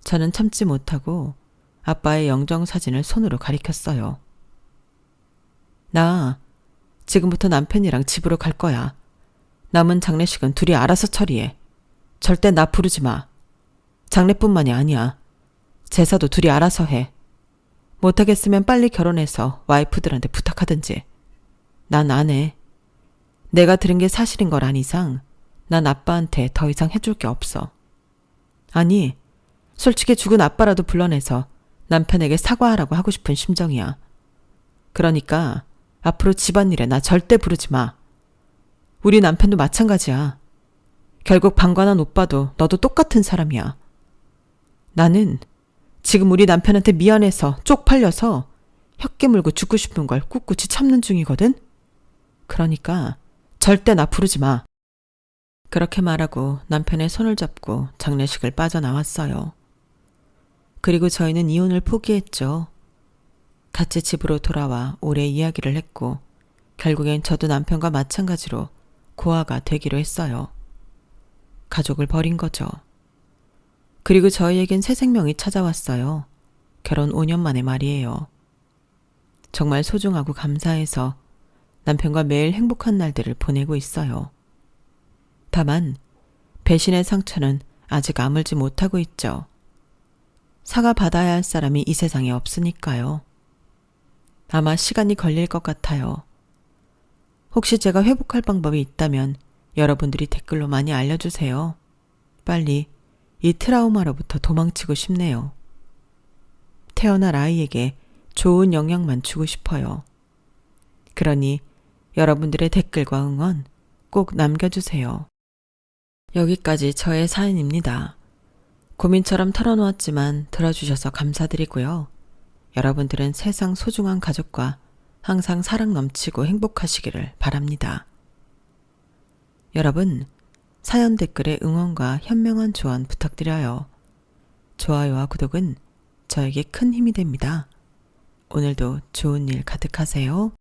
저는 참지 못하고 아빠의 영정사진을 손으로 가리켰어요. 나 지금부터 남편이랑 집으로 갈 거야. 남은 장례식은 둘이 알아서 처리해. 절대 나 부르지 마. 장례뿐만이 아니야. 제사도 둘이 알아서 해. 못하겠으면 빨리 결혼해서 와이프들한테 부탁하든지. 난 안 해. 내가 들은 게 사실인 걸 안 이상 난 아빠한테 더 이상 해줄 게 없어. 아니, 솔직히 죽은 아빠라도 불러내서 남편에게 사과하라고 하고 싶은 심정이야. 그러니까 앞으로 집안일에 나 절대 부르지 마. 우리 남편도 마찬가지야. 결국 방관한 오빠도 너도 똑같은 사람이야. 나는 지금 우리 남편한테 미안해서 쪽팔려서 혓 깨물고 죽고 싶은 걸 꿋꿋이 참는 중이거든? 그러니까 절대 나 부르지 마. 그렇게 말하고 남편의 손을 잡고 장례식을 빠져나왔어요. 그리고 저희는 이혼을 포기했죠. 같이 집으로 돌아와 오래 이야기를 했고 결국엔 저도 남편과 마찬가지로 고아가 되기로 했어요. 가족을 버린 거죠. 그리고 저희에겐 새 생명이 찾아왔어요. 결혼 5년 만에 말이에요. 정말 소중하고 감사해서 남편과 매일 행복한 날들을 보내고 있어요. 다만 배신의 상처는 아직 아물지 못하고 있죠. 사과받아야 할 사람이 이 세상에 없으니까요. 아마 시간이 걸릴 것 같아요. 혹시 제가 회복할 방법이 있다면 여러분들이 댓글로 많이 알려주세요. 빨리 이 트라우마로부터 도망치고 싶네요. 태어날 아이에게 좋은 영향만 주고 싶어요. 그러니 여러분들의 댓글과 응원 꼭 남겨주세요. 여기까지 저의 사연입니다. 고민처럼 털어놓았지만 들어주셔서 감사드리고요. 여러분들은 세상 소중한 가족과 항상 사랑 넘치고 행복하시기를 바랍니다. 여러분, 사연 댓글에 응원과 현명한 조언 부탁드려요. 좋아요와 구독은 저에게 큰 힘이 됩니다. 오늘도 좋은 일 가득하세요.